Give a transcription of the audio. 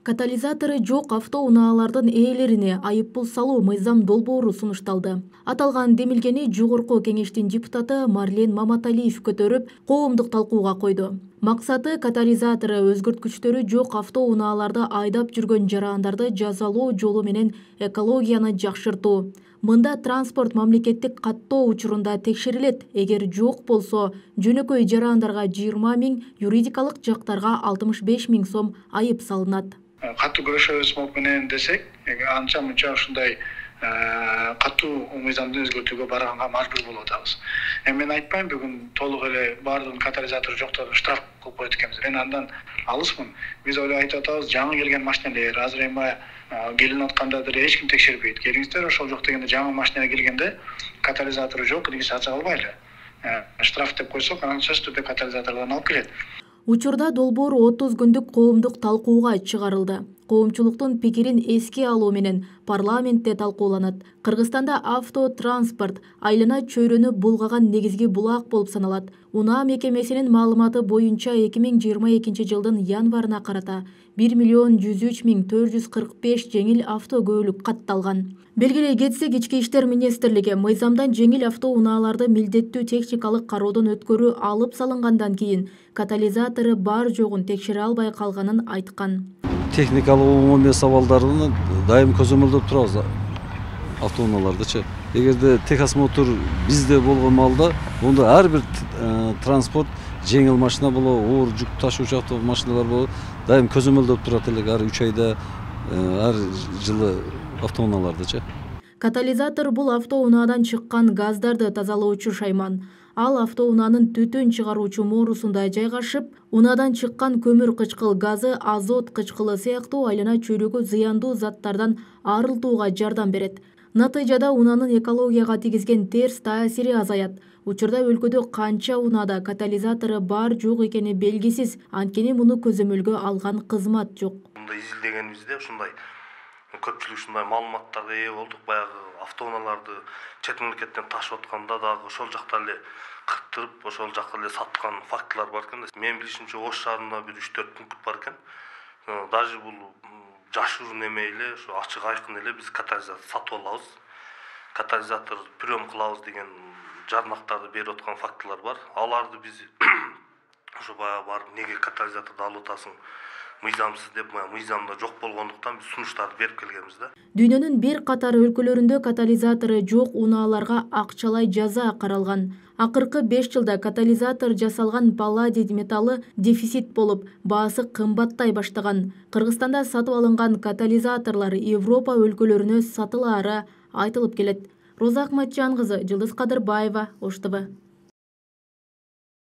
Катализаторы жок автоунаалардын ээлерине айыппул салуу мыйзам долбоору сунушталды. Аталган демилгени жогорку кеңештин депутаты Марлен Маматалиев көтөрүп, коомдук талкууга койду. Максаты катализаторы өзгөрткүчтөрү жок автоунааларды айдап жүргөн жарандарды жазалоо жолу менен экологияны жакшыртуу. Мында транспорт мамлекеттик каттоо учурунда текшерилет. Эгер жок болсо, жөнөкөй жарандарга 20 000, юридикалык жактарга 65 000 сом айып салынат. Катуу күрөшөбүз МОК менен десек, анча мынча ушундай катуу мыйзамды өзгөртүүгө барганга мажбур болуп атабыз. Мен айтпайм бүгүн толук эле баардыгын катализатор жокторун штраф кылып коет экенбиз. Мен андан алысмын. Биз айтып атабыз, жаңы келген машинелер, азыр эми келип атканда деле эч ким текшербейт. Келиңиздер, ошол жок дегенде жаңы машина келгенде катализатору жок, киргиз ача албайлы. Штраф деп койсок, анан сөзсүз түрдө катализатордон алып келет. Учурда долбоор 30 күндүк коомдук талкууга чыгарылды. Коомчулуктун пикирин эске алуу менен парламентте талкууланат. Кыргызстанда автотранспорт айлана чөйрөнү булгаган негизги булак болуп саналат. Унаа мекемесинин маалыматы боюнча 2022 жылдын январына карата 1 445 жеңил автокөлүк катталган. Белгилей кетсек, Ички иштер министрлиги мыйзамдан жеңил автоунааларды милдеттүү техникалык кароодон өткөрүү алып салынгандан кийин катализатору бар жогун текшере албай калганын айткан. Техникалык умумий сабалдарын дайым көзөмөлдөп турабыз автоунаалардычы. Эгерде техосмотр бизде болгон маалда, онда ар бир транспорт жеңил машина болобу, оор жүк ташуучу автомашиналар болобу, дайым көзөмөлдөп турат элек ар 3 айда ар жылы автоунаалардычы. Катализатор бул автоунаадан чыккан газдарды тазалоочу шайман. Ал автоунаанын түтүн чыгаруучу моорусунда жайгашып, унаадан чыккан көмүр кычкыл газы, азот кычкылы сыяктуу айлана чөйрөгө зыяндуу заттардан арылтууга жардам берет. Натыйжада унаанын экологияга тийгизген терс таасири азаят. Учурда өлкөдө канча унаада катализатору бар жок экени белгисиз, анткени муну көзөмөлгө алган кызмат жок. Мында изилдегенибизде ушундай көпчүлүк ушундай маалыматтарга ээ болдук. Баягы автоунааларды чет мамлекеттен ташып атканда дагы ошол жакта эле кырктырып, ошол жакта эле саткан фактылар бар экен. Мен билишимче Ош шаарында бир 3-4 пункт бар экен. Даже бул жашыруун эме эле, ушу ачык айкын эле биз катализатор сатып алабыз. Катализатор прием кылабыз деген жарнактарды берип аткан фактылар бар. Аларды биз ошо баягы барып неге катализаторду алып атасың? Мыйзамсыз деп, мыйзамда жок болгондуктан биз сунуштарды берип келгенбиз да. Дүйнөнүн бир катар өлкөлөрүндө катализатору жок унааларга акчалай жаза каралган. Акыркы 5 жылда катализатор жасалган палладий металлы дефицит болуп, баасы кымбаттай баштаган. Кыргызстанда сатып алынган катализаторлор Европа өлкөлөрүнө сатылаары айтылып келет. Роза Акматжан кызы, Жылдыз Кадырбаева, Ош ТВ.